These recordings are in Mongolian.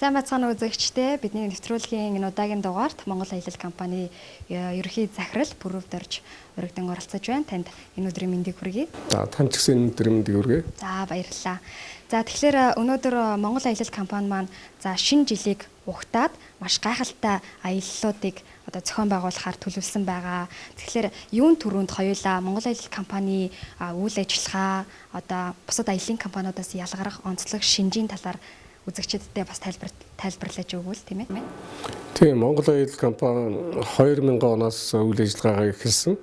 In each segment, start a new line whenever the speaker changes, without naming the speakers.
Сайн бацхан үзэгчдээ бидний нэвтрүүлгийн энэ удаагийн дугаарт Монгол Аялал компани ерөнхий захирал Бүрөвдөрж өргөдөн оролцож байна. Танд энэ өдрийн мэндийг хүргэе.
За танд ч гэсэн энэ өдрийн мэндийг хүргэе.
За баярлалаа. За тэгэхээр өнөөдөр Монгол Аялал компани маань шинэ жилийг ухтаад маш гайхалтай аяллуудыг зохион байгуулахаар төлөвлөсөн байгаа. Тэгэхээр юун түрүүнд хоёулаа Монгол Аялал компани үйл ажиллагаа бусад аяллаа компаниудаас ялгарах онцлог шинжийн талаар үзэгчдэдээ бас тайлбарлаж өгвөл тийм ээ.
Тийм, Монгол Аялал компани 2000 оноос үйл ажиллагаагаа эхэлсэн.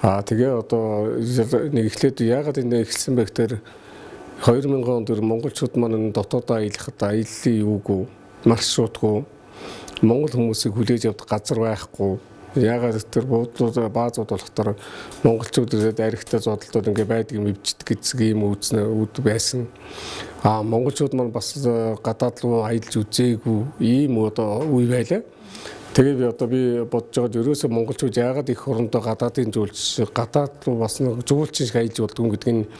Тэгээ нэг эхлээд яагаад энэ эхэлсэн бэ гэхээр 2000 онд монголчууд маань дотоод аялахад аяллаа юугүй, маршрутгүй, монгол хүмүүсийг хүлээж авах газар байхгүй. Яагаад гэвэл буудлууд баазууд болохоор монголчууд ирээд аригтай зодолдод ингээ байдгийг мэддэг гэсэн ийм үүд байсан. Монголчууд маань бас гадаад руу аялж үзээгүй ийм үе байлаа. Тэгээ би бодож байгаа ерөөсөө монголчууд яагаад их хорондоо гадаадын жуулч гадаад руу бас жуулчин шиг аялж болдгоо гэдгийг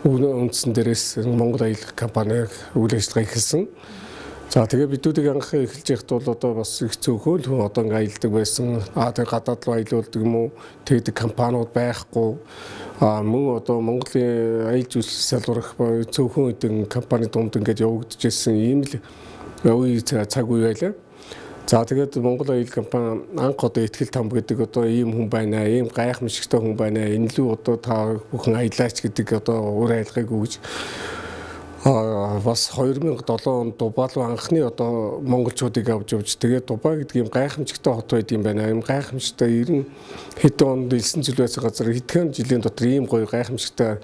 үндсэн дээрээс Монгол Аялал компани үйл ажиллагаа эхэлсэн. За тэгээ бидүүдийг анх эхэлж яхад бол бас их цөөхөл хүн ингээ аялдаг байсан. Тэгээ гадаад руу аялуулдаг юм уу? Тэгээд компаниуд байхгүй. Мөн Монголын аялал жуулчлал салбарах цөөхөн хэдэн компани дунд ингээд явагдаж ирсэн ийм л үе цаг үе байлаа. За тэгээд Монгол Аялал компани анх ихтгэл там гэдэг ийм хүн байна, ийм гайхамшигтай хүн байна. Энэ лүү та бүхэн аялаач гэдэг өөр айлгыг өгж бас 2007 онд Дубай руу анхны монголчуудыг авч явж тэгээд Дубай гэдэг юм гайхамшигтай хот байд юм байна. Ийм гайхамшигтай 90 хэдэн онд 9 жил байсан газар хэдхэн жилийн дотор ийм гоё гайхамшигтай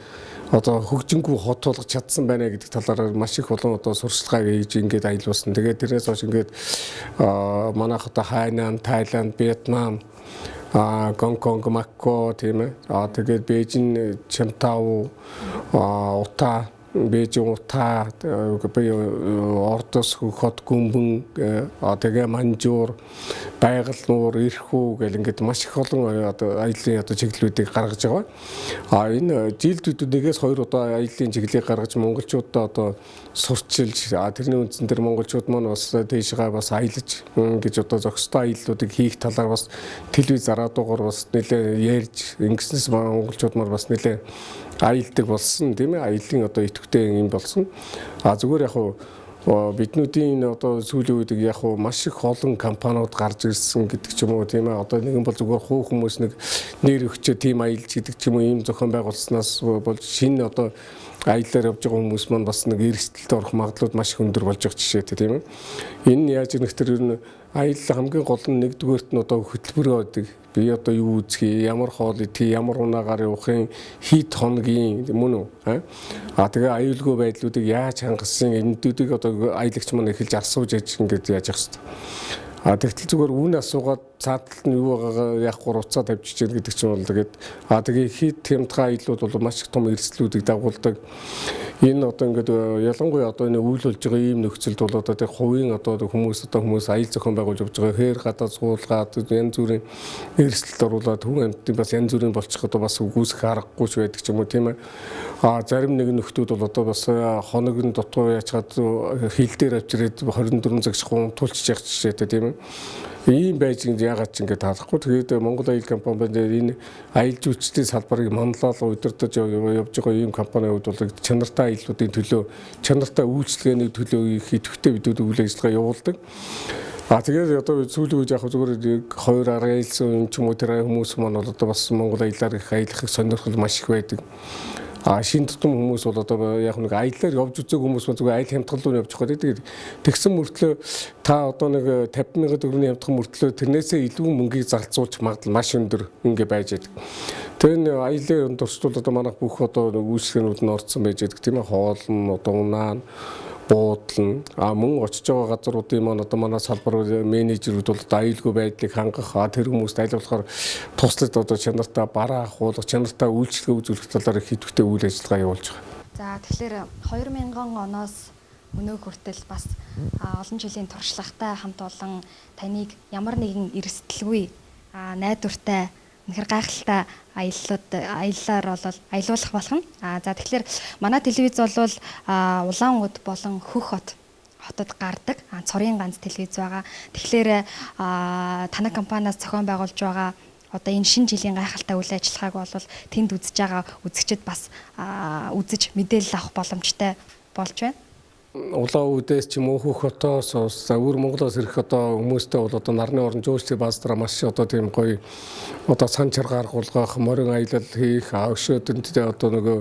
хөгжингүү хот болгож чадсан байна гэдэг талаар маш их болон сурчлагаа хийж ингээд аялуулсан. Тэгээд тэрнээс хойш ингээд манайх Хайнан, Тайланд, Вьетнам, Гонконг, Макао тийм ээ. Тэгээд Бээжин, Чантау, Утаа, Бээжин, Утаа, Ордос, хот Гүмбэн, тэгээ Манжуур, Байгаль нуур, Ирхүү гэл ингээд маш их олон аяллаа чиглэлүүдийг гаргаж байгаа. Энэ жилд нэгээс 2 удаа аяллаа чиглэлийг гаргаж монголчуудаа сурчилж тэрний үндсэн дээр монголчууд маань бас тийшээ бас аялаж гэж зохистой аяллуудыг хийх талаар бас телевиз радиогоор бас нэлээ ярьж ингэснээс монголчууд маань бас нэлээ аялдаг болсон тийм ээ. Аяллаа идэвхтэй юм болсон. Зүгээр яг биднүүдийн сүүлийн үед яг маш их олон компаниуд гарч ирсэн гэдэг ч юм уу тийм ээ. Нэгэн бол зүгээр хуу хүмүүс нэр өгчөө тийм аялж гэдэг ч юм уу ийм зохион байгуулснаас болж шинэ аяллаар явж байгаа хүмүүс маань бас эрсдэлд орох магадлал маш их өндөр болж байгаа жишээтэй тийм ээ. Энэ яаж нэгтэр ер нь аялал хамгийн гол нь нэгдүгээрт нь хөтөлбөрөө байдаг. Би юу үзхий, ямар хоол идэх, ямар унаагаар явахын хэд хоногийн мөн үү? Тэгээ аюулгүй байдлуудыг яаж хангасан эмдүүдийг аялагч маань эхэлж асууж яж ингэж яаж явах хэвээр. Тэгтэл зүгээр үүн асуугаад цааталт нь юу байгаагаа яг гуравцаа тавьчих гэдэг чинь бол тэгээ хэд хямдхан аяллууд бол маш их том эрсдлүүдийг дагуулдаг. Энэ ингээд ялангуяа энэ үйл болж байгаа ийм нөхцөлд бол хувийн хүмүүс аял зохион байгуулж явж байгаа хээр гадаа суулгаад янз бүрийн эрсдэлд оруулаад хүн амьтдын бас янз бүрийн болчиход бас үгүйсэх аргагүй ч байдаг ч юм уу тийм ээ. Зарим нэг нөхдүүд бол бас хоног нь дутуу яачаад хил дээр авчирээд 24 цаг унтуулчих жишээтэй тийм ээ. Ийм байж яагаад ч ингэ таалахгүй. Тэгээд Монгол Аялал компани энэ аялал жуулчлалын салбарыг манлайлал удирдах явж байгаа ийм компанийн хувьд бол чанартай аяллуудын төлөө, чанартай үйлчлэгээний төлөө их идэвхтэй бидүүд үйл ажиллагаа явуулдаг. Тэгээд сүүлийн үед яг зүгээр 2 арга аялсан юм ч юм уу тэр хүмүүс маань бол бас Монгол аяллаар их аялахыг сонирхол маш их байдаг. Шинэ тутам хүмүүс бол яг нэг аяллаар явж үзэх хүмүүс маань зүгээр аялал хямдхан руу явж байгаа. Тэгээд тэгсэн мөртлөө та нэг 50,000 төгрөгийн хямдхан мөртлөө тэрнээсээ илүү мөнгийг зарцуулж магадлал маш өндөр ингээ байж байдаг. Тэр энэ аяллаа дурсуулаад манайх бүх үйлчлэгнүүд нь орцсон байж байдаг тийм ээ. Хоол нь унаа буудлын мөн очиж байгаа газруудын маань манай салбар менежерүүд бол аюулгүй байдлыг хангах тэр хүмүүст аль болохоор туслаж чанартай бараа ахуулах чанартай үйлчлэгээ үзүүлэх талаар их идэвхтэй үйл ажиллагаа явуулж байгаа.
За тэгэхээр 2000 оноос өнөө хүртэл бас олон жилийн туршлагатай хамт олон таныг ямар нэгэн эрсдэлгүй найдвартай үнэхээр гайхалтай аяллаар бол аялуулах болох нь. За тэгэхээр манай телевиз бол Улаан уд болон Хөх хот хотод гардаг цорын ганц телевиз байгаа. Тэгэхээр танай компаниас зохион байгуулж байгаа одоо энэ шинэ жилийн гайхалтай үйл ажиллагааг бол тэнд үзэж байгаа үзэгчид бас үзэж мэдээлэл авах боломжтой болж байна.
Улаан үдээс ч юм уу Хөх хотоос өвөр Монголоос ирэх одоо хүмүүстэй бол одоо нарны орон жуулчдын бааздраа маш одоо тийм гоё одоо сан чаргаар гулгах, морин аялал хийх, өшөөдөнд одоо нөгөө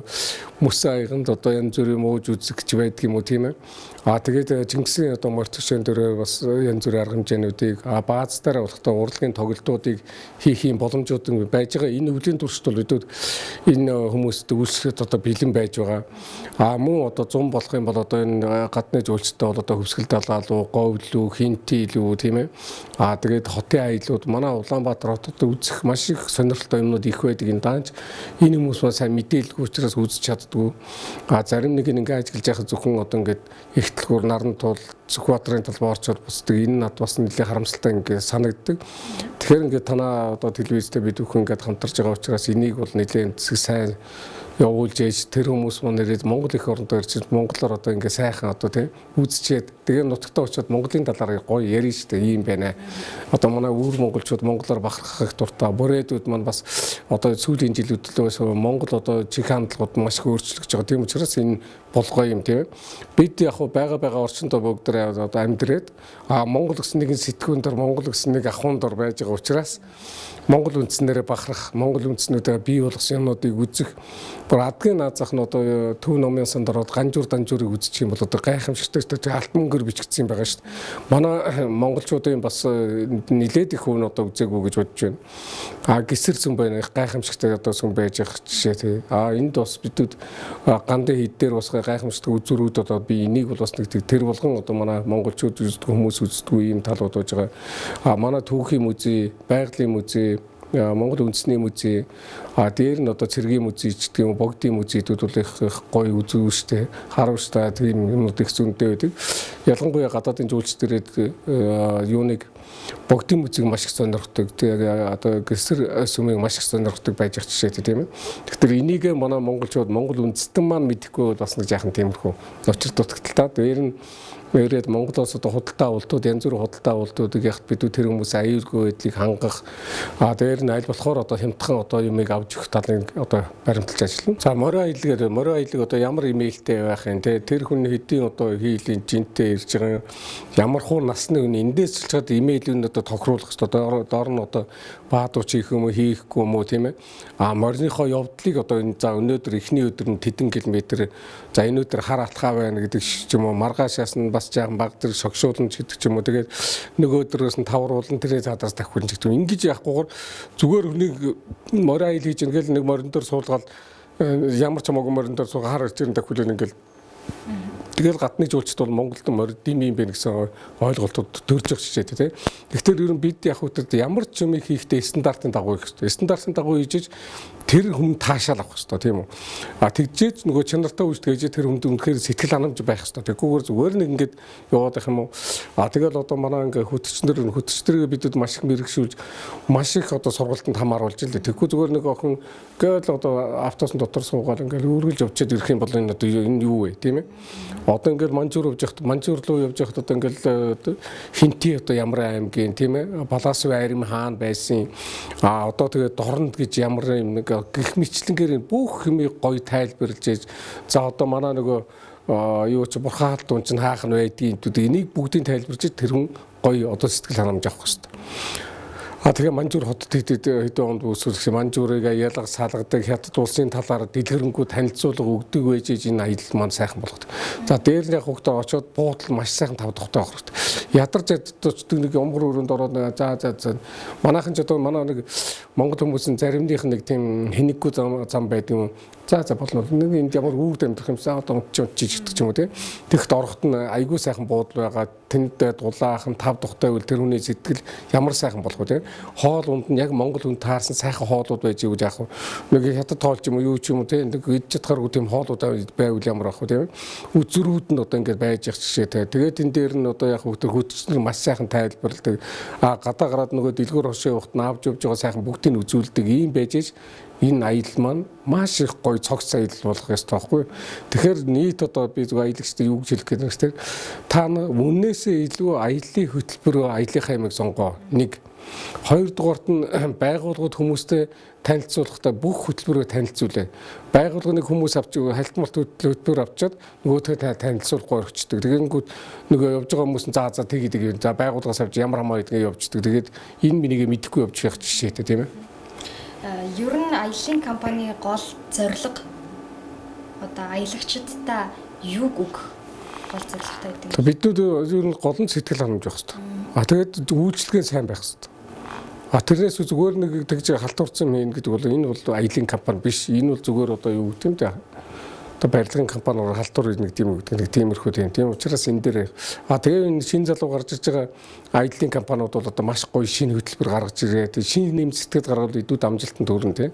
мөс аяганд одоо янз бүрийн мууж үзэгч байдаг юм уу тийм ээ. Тэгээд Чингисийн одоо мортогчийн дөрөөр бас янз бүрийн арга хэмжээнүүдийг бааз дээр болохдоо урлагийн тоглолтуудыг хийхийн боломжууд байж байгаа. Энэ өвлийн туршид бол өдөөд энэ хүмүүст үйлчлэхэд одоо бэлэн байж байгаа. Мөн одоо 100 болох юм бол одоо энэ гадны жуулчтай бол одоо хөвсгөл далгаалуу, говьлүү, хинтийлүү тийм ээ. Тэгээд хотын аяллууд манай Улаанбаатар хотод үзэх маш их сонирхолтой юмнууд их байдаг. Энэ даанч энэ хүмүүс маань сайн мэдээлгүй учраас үзэж чаддгүй. Зарим нэг ингээ ажиглаж яхад зөвхөн одоо ингээд ихтлгүүр нарны тул Сүхбаатарын талбай орчод бусдаг. Энэ над бас нэлээд харамсалтай ингээ санагддаг. Тэгэхээр ингээ танаа одоо телевизтэй бид бүхэн ингээд хамтарч байгаа учраас энийг бол нэлээд сайн явуулж ээж тэр хүмүүс маань нэрээд Монгол их орондоо ирж монголоор одоо ингээ сайхан одоо тийм үзчихэд тэгээ нутагтаа очиод Монголын талаар гоё ярина шүү дээ ийм байна. Одоо манай өвөр монголчууд монголоор бахархах дуртай. Бүрээдүүд маань бас одоо сүүлийн жилүүдээс Монгол одоо чих хандлагууд маш их өөрчлөгдөж байгаа. Тийм учраас энэ болгоо юм тийм. Бид яг байгаа орчиндөө бүгдээ одоо амьдрээд Монгол гэсэн нэгэн сэтгүүн дор Монгол гэсэн нэг ахуйн дор байж байгаа учраас Монгол үндснээрээ бахарах, Монгол үндснүүдээ бий болгосон юмнуудыг үзэх, бүр адгийн наазах нь одоо төв номын санд ороод ганжуур данжуурыг үзчих юм бол одоо гайхамшигтай алтан мөнгөөр бичигдсэн байгаа шүү дээ. Манай монголчуудын бас нилээд их хүн одоо үзээгүй гэж бодож байна. Гисэр зүн байна, гайхамшигтай одоо сүм байж байгаа жишээ тий. Энд бас бидүүд гандын хэд дээр бас гайхамшигтай үзүүрүүд одоо би энийг бол бас нэг тэр болгон одоо манай монголчууд үздэг хүмүүс үздэг ийм талууд байж байгаа. Манай түүхийн музей, байгалийн музей, Монгол үндэсний музей, дээр нь одоо цэргийн музей ч гэх юм богдын музейдүүд бол их гоё үзүү штэ, харуулжтай тийм юмнууд их зүйнтэй байдаг. Ялангуяа гадаадын жуулчдэрээд юуныг богдын музейг маш их сонирхдаг. Тэгээ одоо гисэр сүмийг маш их сонирхдаг байж байгаа жишээтэй тийм ээ. Тэгэхээр энийг манай монголчууд Монгол үндэстэн маань мэдэхгүй бас нэг жаахан тиймэрхүү учир дутагдaltaа. Дээр нь Ирээд Монголоос одоо худалдаа авалтууд янз бүрийн худалдаа авалтуудыг ягт бид тэр хүмүүс аюулгүй байдлыг хангах дээр нь аль болохоор одоо хямдхан одоо юмыг авч өгөх талыг одоо баримталж ажиллана. За морин аялал одоо ямар имэйлтэй байх юм те тэр хүн хэдийн одоо хийлийн жинтэй ирж байгаа ямар хуу насны хүн эндээс ч чад имэйлүүд одоо тохируулах хэрэгтэй. Доор нь одоо баадууч хийх юм уу хийхгүй юм уу тийм ээ. Мориныхоо явдлыг одоо энэ за өнөөдөр эхний өдөр нь тэдэн километр за энэ өдөр хар атхаа байна гэдэг ч юм уу маргаашаас нь бас жаахан баг тэр шогшуулна гэдэг ч юм уу. Тэгээд нөгөө өдрөөс нь тавруулна тэрээ цаадаас давхилж гэдэг. Ингэж яахгүйгээр зүгээр хүнийг морин аялал хийж ингээл нэг морин дээр суулгаад ямар ч хамаагүй морин дээр суугаа хар ирж давхилж ингээл тэгэл гадны жуулчд бол Монголд морин дим юм бэ гэсэн ойлголтууд төрж байгаа ч тийм. Гэхдээ ер нь бид яг хөтөд ямар ч юм хийхдээ стандартын дагуу хийх хэрэгтэй. Стандартын дагуу хийж тэр хүн таашаал авах хэрэгтэй тийм үү. Тэгжээж нөгөө чанартай үйлдэл гэж тэр хүнд үнэхээр сэтгэл ханамж байх хэрэгтэй. Тэггүйгээр зүгээр нэг ингэж яваад байх юм уу. Тэгэл одоо манай ингээ хөтөчнөр бидэд маш их мэрэгшүүлж маш их одоо сургалтанд хамааруулж л тэггүй зүгээр нэг охин гээл одоо автобусны дотор суугаад ингээл үргэлж явчаад ирэх юм бол энэ одоо энэ юу вэ тийм ээ. Одоо ингээл манжуур руу явж байхад одоо ингээл хинти одоо ямар аймгийн тийм ээ Баласв айрын хаан байсан. Одоо тэгээд Дорнонд гэж ямар юм нэг гих мэтлэнгээр бүх юмыг гоё тайлбарлаж ийж за одоо манай нөгөө юу ч бурхан халт дунд чинь хаах нь байдгийг энийг бүгдийг тайлбарж тэр хүн гоё одоо сэтгэл ханамж авах хэрэгтэй. Тэгээ манжуур хотод хэдэн онд үүсгэх манжуурыг ялга салгадаг хятад улсын талаар дэлгэрэнгүй танилцуулга өгдөг байж энэ аялал маань сайхан болгодог. За дээр нь яг хөглөө очиод буудал маш сайхан тав тогтоох хэрэгтэй. Ядарч яддаг нэг умгар өрөөнд ороод за манайхан ч одоо манай нэг монгол хүмүүсийн заримных нэг тийм хэнэггүй зам байдаг юм. За болно. Нэг энд ямар үүрд амьдрах юмсан одоо унтчих гэдэг ч юм уу тийм. Тэгт орохт нь айгүй сайхан буудал байгаа. Тэнд дулаахан тав тухтай үл тэр хүний сэтгэл ямар сайхан болох вэ тийм. Хоол унд нь яг монгол хүн таарсан сайхан хоолууд байж ивэл яг нэг хятад тоолч юм уу юу ч юм уу тийм. Идж чадхааргүй тийм хоолууд байвал ямар ах вэ тийм. Үзрүүд нь одоо ингээд байж их жишээтэй. Тэгээд энэ дээр нь одоо яг хөтөчнөр маш сайхан тайлбарладаг. Гадаа гараад нөгөө дэлгүүр хошоо явахт нь авч явж байгаа сайхан бүгдийг үзүүлдэг. Ийм байж энэ аялал маань маш их гоё цогц аялал болох ёстой байхгүй. Тэгэхээр нийт одоо би зөв аялагчдад юу гэж хэлэх гээд байна гэхээр та үннээсээ илүү аяллаа хөтөлбөр аяллахаа юмыг сонгоо. Нэг. Хоёрдугаарт нь байгууллагууд хүмүүстэй танилцуулахдаа бүх хөтөлбөрөөр танилцуулъя. Байгууллагын хүмүүс авч хальтмалт хөтөлбөр авчаад нөгөөдөө танилцуулахгүй орчдөг. Тэгэнгүүт нөгөө явж байгаа хүмүүс нь за тэгээд за байгууллагаас авч ямар хамаа гэдгээ явждаг. Тэгээд энэ минийгээ мэдэхгүй явж явах жишээтэй тийм ээ.
Ер нь аяллаа компани гол зорилго одоо аялагчдаа юуг өгөх гол зорилготой гэдэг.
Биднүүд ер нь гол нь сэтгэл ханамж байх хэрэгтэй. Тэгээд үйлчлэгээ сайн байх хэрэгтэй. Тэрнээс зүгээр нэг тэгж халтуурсан юм гэдэг бол энэ бол аялын компани биш. Энэ бол зүгээр одоо юу гэдэг юм те. Одоо барилгын компаниор халтур нэг тийм үг нэг тиймэрхүү тийм. Тийм учраас энэ дээр тэгээ энэ шинэ залуу гарч ирж байгаа аялын компаниуд бол одоо маш гоё шинэ хөтөлбөр гаргаж ирээд шинэ нэм сэтгэл гаргавал бидүүд амжилтанд хүрнэ тийм.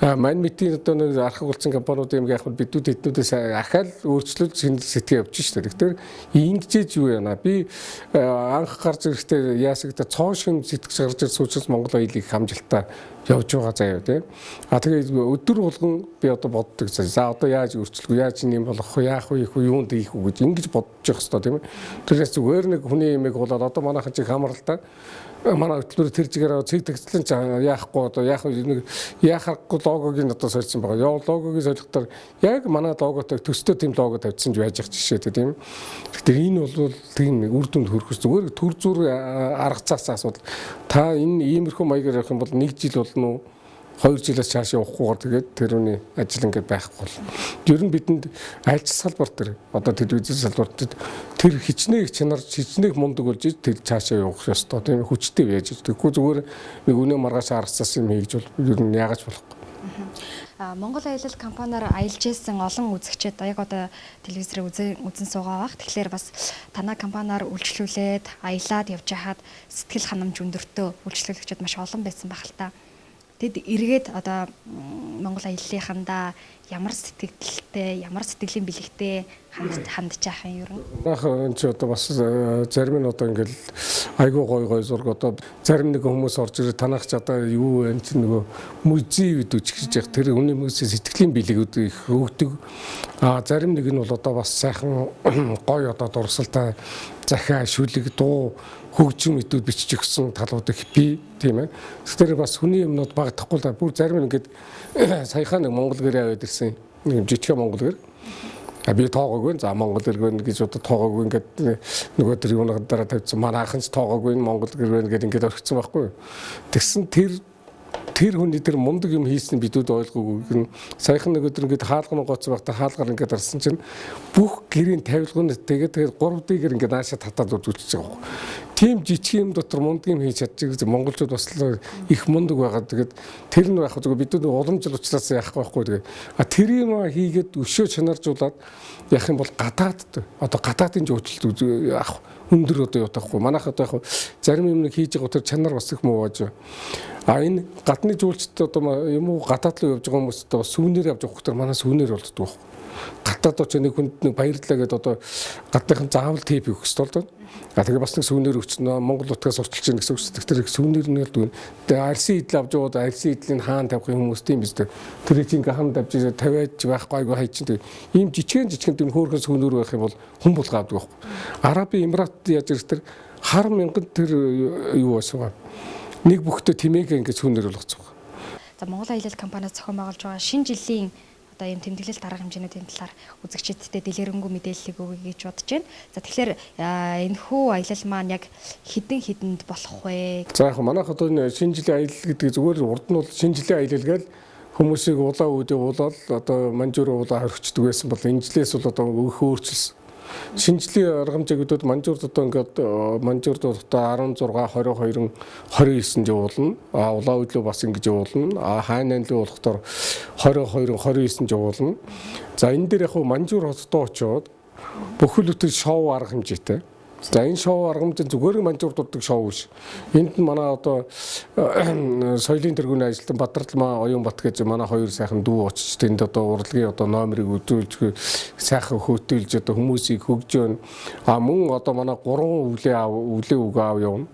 Мань мэтийн одоо нэг архаг болсон компаниуд юм яах вэ бидүүд эднүүдээс ахаал өөрчлөлт шинэ сэтгэл явж штэ. Тэгэхээр ингэж юу яана би анх гарч ирэхдээ яасагда цоо шин сэтгэж гарч ирсэн учраас Монгол аялыг их амжилттай явж байгаа заяа тийм. Тэгээ өдөр болгон би одоо боддог. За одоо яаж өөрчлөх вэ? Яаж юм болох вэ? Яах вэ? Юунд ийх вэ гэж ингэж бодож явах хэрэгтэй тийм ээ. Тэрээс зүгээр нэг хүний имийг болоод одоо манайхан чиг хамралтай манай хөтөлбөр тэр чигээр цэг тэгслэн яахгүй одоо яах нэг яхахгүй логогийн одоо сольсон байгаа. Яа логогийн солихтаар яг манай логотой төстэй тийм лого тавьсан ч байж ах жишээтэй тийм. Тэгэхээр энэ бол тийм үр дүнд хүрэх зүгээр төр зүр арга цаас асуудал. Та энэ иймэрхүү маягаар явах юм бол 1 жил болно уу? 2 жилээс цааш явахгүйгээр тэгээд тэрүүний ажил ингээд байхгүй бол. Ер нь бидэнд альч салбар төр одоо телевиз салбарт тэр хичнээн чанар хичнээн мундаг болж тэр цаашаа явах ёстой. Тийм хүчтэй байж. Тэгэхгүй зүгээр нэг үнэ маргааш аргацсан юм хийж бол ер нь яагаж болохгүй.
Монгол аялал компаниар аялж ирсэн олон үзэгчид яг одоо телевизээр үзэн суугаа бах. Тэгэхээр бас танай компаниар үйлчлүүлээд аялаад явж хахад сэтгэл ханамж өндөртөө үйлчлүүлэгчид маш олон байсан баг л та. Тэд эргээд одоо Монгол аяллахандаа ямар сэтгэлтэй, ямар сэтгэлийн бэлэгтэй хандж яах юм ер нь.
Манайх ч одоо бас зарим нь одоо ингээл айгуу гой зург одоо зарим нэг хүмүүс орж ирээ танах ч одоо юу вэ чи нөгөө музей үед үчгэж явах тэр хүний хүмүүсийн сэтгэлийн бэлэгүүд их өгдөг. Зарим нэг нь бол одоо бас сайхан гой одоо дурсалтай захиа шүлэг дуу хөгжим мэдүүд бичиж өгсөн талууд их бий тийм ээ. Тэгэхээр бас хүний юмнууд багтахгүй л бүр зарим нь ингээд саяхан нэг монгол гэрээ аваад ирсэн нэг жижиг монгол гэр. Би тоогоогүй за монгол гэр гэж одоо тоогоогүй ингээд нөгөө тэр юунаар дараа тавьсан манайхан ч тоогоогүй монгол гэр гээд ингээд орхисон байхгүй. Тэгсэн тэр хүний тэр мундаг юм хийсэн бидүүд ойлгоогүй. Саяхан нэг өдөр ингээд хаалганы гоц багтаа хаалгаар ингээд арсан чинь бүх гэрийн тавилганд тэгээд 3D гэр ингээд наашаа татаад үзүүлчихэж байгаа юм. Тийм жижиг юм дотор мундаг юм хийж чадчих. Монголчууд бас их мундаг байгаа. Тэгээд тэр нь яг зөв бидүүд уламжлал учраас яах байхгүй. Тэгээд тэр юм хийгээд өшөө чанаржуулаад яах юм бол гадаадд одоо гадаадын жуулчлалт авах өндөр одоо явахгүй. Манайх одоо яг зарим юм нэг хийж байгаа тэр чанар бас их муу байж. Энэ гадны жуулчд одоо юм уу гадаад руу явж байгаа хүмүүс одоо сүүнээр явж байгаа хүмүүс манай сүүнээр болддог байхгүй. Гадаад очоо нэг хүнд нэг баярлалаа гэдээ одоо гадныхан заавал тип өгөх ёстой л доо. Тэгээ бас нэг сүүнээр өгчнөө Монгол утгаас сурталж чинь гэсэн үг. Тэр их сүүнээр нь л дүүн. Тэгээ арсын идэл авч яваад арсын идэлийн хаан тавих хүмүүс тийм биз дээ. Тэр чинь хам тавьж тавиад байхгүй айгу хай чинь ийм жижигэн тийм хөөрхөн сүүнээр байх юм бол хүн булгаа авдаг байхгүй. Арабын Эмират яаж ирэх тэр хар мянган тэр юу байсан ба. Нэг бүхтөө тэмээгээ ингэж сүүнээр болгоцсон.
За Монгол аялал компаниас зохион байгуулж байгаа шинэ жилийн одоо ийм тэмдэглэл дарга хэмжээний талаар үзэгчдэд дэлгэрэнгүй мэдээллийг өгье гэж бодож байна. За тэгэхээр энэхүү аялал маань яг хэдэнд болох вэ? За
яг манайх одоо энэ шинэ жилийн аялал гэдэг зүгээр урд нь бол шинэ жилийн аялал гээл хүмүүсийг улаа үүдээ уулаад одоо манжуур уулаа хоригчдөг байсан бол энэ жилээс бол одоо өөхөө өөрчилсөн. Шинжлэлийн аргамжуудад манжуурд одоо ингээд манжуурд одоо 16 22 29 явуулна. Улаан үдлөө бас ингэж явуулна. Хайнан лөө болохдоор 22 29 явуулна. За энэ дээр яг манжуур хотдоо очоод бүхэл бүтэн шоу арга хэмжээтэй. За энэ шоу арга хэмжээ зүгээр манжуур дурдаг шоу биш. Энд нь манай одоо соёлын тэргүүний ажилтан Бадралмаа Оюнбат гэж манай хоёр сайхан дүү очиж тэнд одоо урлагийн одоо номерыг үзүүлж сайхан хөтөлж одоо хүмүүсийг хөгжөөн. Мөн одоо манай 3 өвлөө үг аав явна.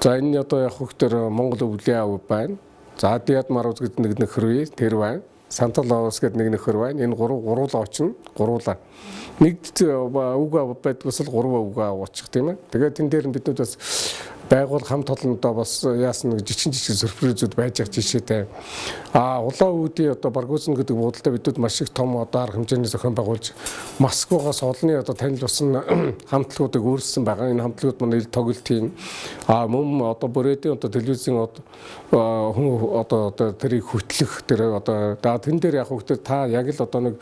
За энэ одоо яг хөхтөр Монгол өвлөө аав байна. За Диад Маруз гэдэг нэг нөхөр бий, тэр байна. Санта Клаус гэдэг нэг нөхөр байна. Энэ гуруула очно, гуруула. Нэг үг байдгаас л 3 үг очих тийм ээ. Тэгээд тэн дээр биднүүд бас байгуул хамт олондоо бас яасан нэг жижиг сюрпризүүд байж байгаа жишээтэй. Улаан үүдийн одоо Баргузин гэдэг буудалтай бидүүд маш их том одоо арга хэмжээний зохион байгуулж Москвагаас олонний одоо танил болсон хамтлагуудыг өөрчилсөн байгаа. Энэ хамтлагууд маань тоглолт тийм. Мөн одоо бүрээдийн одоо телевизийн хүн одоо тэрийг хөтлөх тэр одоо тэн дээр яг хөвгтөр та яг л одоо нэг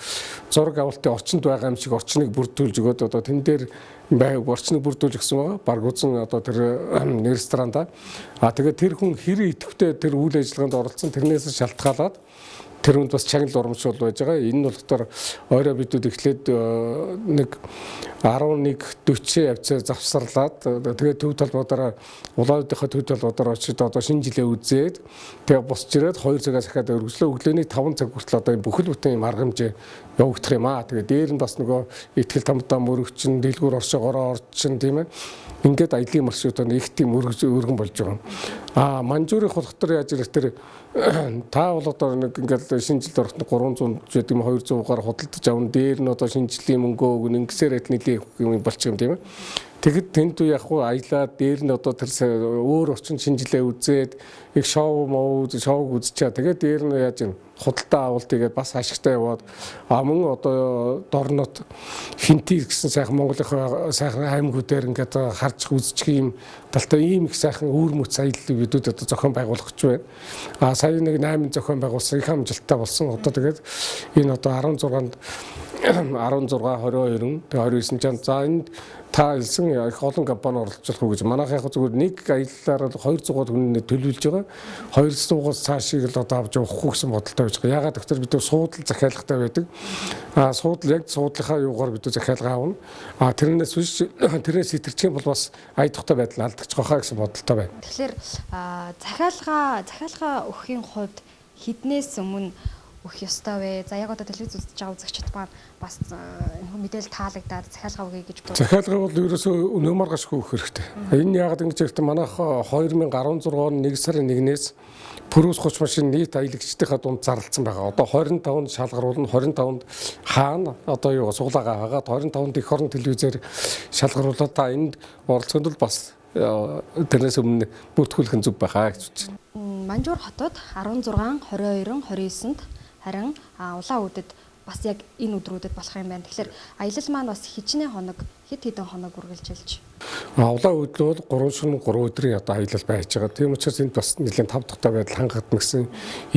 зураг авалтын орчинд байгаа юм шиг орчныг бүрдүүлж өгөөд одоо тэн дээр орчныг бүрдүүлж гисэн байгаа. Баргузин одоо тэр ресторанда. Тэгээд тэр хүн хэрэг идэвхтэй тэр үйл ажиллагаанд оролцсон тэрнээс шалтгаалаад тэр хүнд бас чанал урамшуул байж байгаа. Энэ нь болохоор орой бидүүд эхлээд нэг 11:40 явцаа завсарлаад тэгээд төв талбуудаараа улаадынхаа төв талбуудаараа очиж одоо шинэ жилээ үзээд тэгээд босч ирээд 2 цагаас дахиад өргөжлөө өглөөний 5 цаг хүртэл одоо бүхэл бүтэн юм арга хэмжээ явагдах юм аа. Тэгээд дээр нь бас нөгөө ихтгэл тамдаа мөрөгчин дэлгүүр оршоогоороо орчин тийм ээ. Ингээд аялын маршрутаар их тийм өргөн болж байгаа. Манжуурын хулхтар яаж ирэх тэр та бол одоо нэг ингээд шинэ жилд ороход 300 гэдэг юм 200 гаруй худалдаж авна. Дээр нь одоо шинэ жилийн мөнгөө өгнө. Ингэсээр эднийлийн юм болчих юм тийм ээ. Тэгэд тэнд яг хуу аялаад дээр нь одоо тэр өөр орчин шинэ жилээ үзээд их шоуг үзчихээ. Тэгээд дээр нь яаж юм худалдаа авалтыгээд бас ашигтай яваад мөн одоо дорнот финти гэсэн сайхан Монголынхаа сайхан аймагуудаар ингээд харж үзчих юм талтай ийм их сайхан үүрмөц аяллыг бидүүд одоо зохион байгуулах гэж байна. Сая нэг 8 зохион байгуулсан их амжилттай болсон. Одоо тэгээд энэ одоо 16-нд 16, 22, 29 жан за энд та хэлсэн их олон компани оролцох уу гэж манайх яг зүгээр нэг аяллаар 200 хүн төлөвлөж байгаа. 200-аас цаашиг л одоо авч явахгүй гэсэн бодолтой байж байгаа. Ягаад гэвэл бид суудал захиалгатай байдаг. Суудал яг суудлынхаа юугаар бид захиалга аавна. Тэрнээс биш тэрнээс итэрчих юм бол бас ая тухтай байдал алдчих жоохаа гэсэн бодолтой байна.
Тэгэхээр захиалга өгөхийн хувьд хэднээс өмнө өгөх ёстой вэ? За яг одоо телевиз үзэж байгаа үзэгчид маань бас энэ мэдээлэл таалагдаад захиалга өгье гэж бодож.
Захиалга бол ерөөсөө өнөө маргашгүй өгөх хэрэгтэй. Энэ ягаад ингэж гэхдээ манайх 2016 он 1 сарын 1-ээс Пүрүүс 30 машин нийт аялагчдынхаа дунд зарлцсан байгаа. Одоо 25-нд шалгаруулна, 25-нд хаана одоо юу суулаагаа хагаад 25-нд эх орон телевизээр шалгаруулаад та энд оролцоход бол бас тэрнээс өмнө бүртгүүлэх зүг байхаа гэж бодож байна.
Манжуур хотод 16, 22, 29-нд харин улаан үдэд бас яг энэ өдрүүдэд болох юм байна. Тэгэхээр аялал маань бас хичнээн хоног хэд хэдэн хоног үргэлжилж.
Улаан үд бол 3 шөнө 3 өдрийн одоо аялал байж байгаа. Тийм учраас энд бас нэлээд тав тухтай байдал хангагдана гэсэн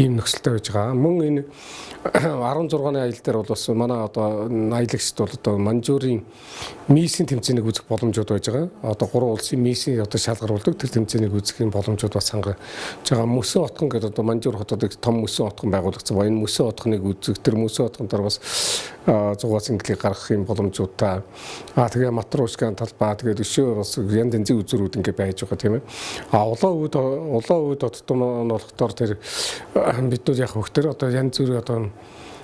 ийм нөхцөлтэй байж байгаа. Мөн энэ 16-ны аялал дээр бол бас манай одоо аялагчд бол одоо Манжуурын миссийн тэмцээнийг үзэх боломжууд байж байгаа. Одоо 3 улсын миссийн одоо шалгаруулдаг тэр тэмцээнийг үзэх боломжууд бас хангаж байгаа. Мөсөн отгон гэдэг одоо Манжуур хотод том мөсөн отгон байгуулагдсан ба энэ мөсөн отгоныг үзэх тэр мөсөн отгоноор бас 100-аас инглийг гаргах юм боломжуудтай. Тэгээ матрушкан талбай тэгээд өшөө бас янз янзын үзүүрүүд ингэ байж байгаа тийм ээ. Улаан үд одтон болохоор тэр биднүүд яг хөхтөр одоо янз бүрийн одоо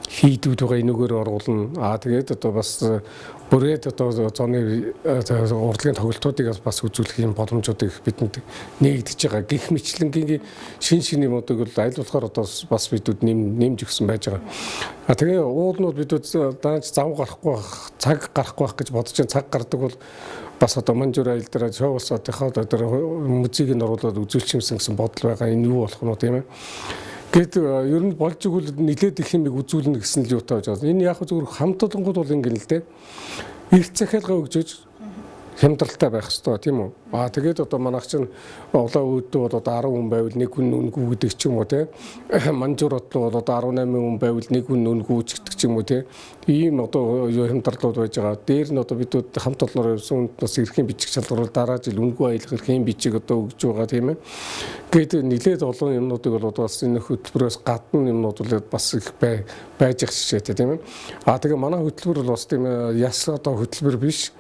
хийдүүд байгаа энүүгээр оруулна. Тэгээд одоо бас бүрээд одоо зооны урлагийн тоглолтуудыг бас үзүүлэх юм боломжуудыг бидэнд нээгдэж байгаа. Гэх мэтлэнгийн шин юмнуудыг бол аль болохоор одоо бас бидүүд нэмж өгсөн байж байгаа. Тэгээ уулнууд бидүүд даанч зав гарахгүй байх, цаг гарахгүй байх гэж бодож байгаа. Цаг гардаг бол бас одоо Манжуур аялал дээр шоусотынхаа одоо музейг нь оруулаад үзүүлчихсэн гэсэн бодол байгаа. Энэ юу болох нь тийм ээ. Гэт ер нь болж игэл нилээд их юмыг үзүүлнэ гэсэн л юутай байж байгаа. Энэ яг зөвхөн хамт олонгууд бол ингэ л дээ. Эрт захиалга өгж хямдралтай байх хэрэгтэй тийм үү. Тэгээд одоо манайх чинь улаан үүдд бол одоо 10 хүн байвал 1 хүн үнгүй гэдэг ч юм уу тийм. Манжуурд бол одоо 18 хүн байвал 1 хүн үнгүй ч гэдэг ч юм уу тийм. Ийм одоо хямдралууд байж байгаа. Дээр нь одоо бидүүд хамт олноор явсан үнд бас эрхийн бичиг шалгаруул дараа жил үнгүй аялах эрхийн бичиг одоо өгж байгаа тийм ээ. Гэт нилээд олон юмнуудыг бол бас энэ хөтөлбөрөөс гадна юмнууд бол бас их байж их шишээтэй тийм ээ. Тэгээ манай хөтөлбөр бол бас тийм яс одоо хөтөлбөр биш.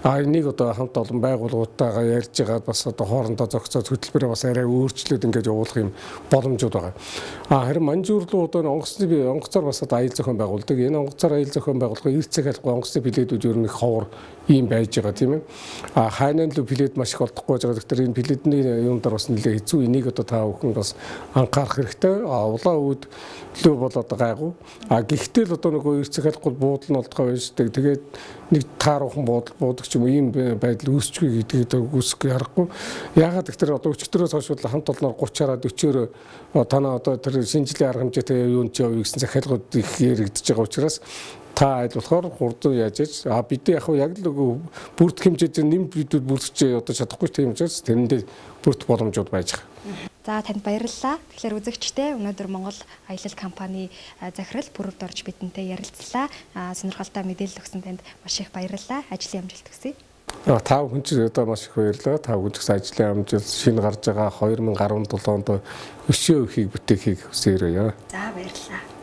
Энийг одоо хамт олон байгууллагуудтайгаа ярьж байгаа бас одоо хоорондоо зохицоод хөтөлбөрөө бас арай өөрчлөөд ингэж явуулах юм боломжууд байгаа. Харин Манжуур руу одоо онгоцоор бас одоо аял зохион байгуулдаг. Энэ онгоцоор аял зохион байгуулах эрт захиалгын онгоцны билетүүд ер нь их ховор ийм байж байгаа тийм ээ. Хайнан л плед маш их олдохгүй байгаа. Тэгэхээр энэ пледний юм дээр бас нэлээ хэцүү. Энийг одоо та бүхэн бас анхаарах хэрэгтэй. Улаан үүд лөө бол одоо гайгүй. Гэхдээ л одоо нөгөө эрцэг халахгүй буудал нь олдгоо байж таг. Тэгээд нэг тааруухан буудаг ч юм уу ийм байдал үүсчихгүй гэдгийг үүсэхгүй харахгүй. Яагаад гэхээр одоо өчигдөрөөс хойш хамт олноор 30-аараа 40-өөр танаа одоо тэр шинжилгээ арга хэмжээтэй юунд ч явъя гэсэн захиалгууд их яригдж байгаа учраас та айл болохоор хурдан яаж ич бид яг л бүрт хэмжээтэй нэм бидүүд бүрдэж одоо чадахгүй тийм учраас тэрэндээ бүрт боломжууд байж байгаа.
За танд баярлалаа. Тэгэхээр үзэгчтэй өнөөдөр Монгол аялал компани захирал Бүрөвд орж бидэнтэй ярилцлаа. Сонирхолтой мэдээлэл өгсөн танд маш их баярлалаа. Ажлын амжилт хүсье.
Та бүхэн ч одоо маш их баярлалаа. Та бүхэн ч ажлын амжилт шинэ гарч байгаа 2017 онд өшөө ихийг бүтээхийг хүсээрээ.
За баярлалаа.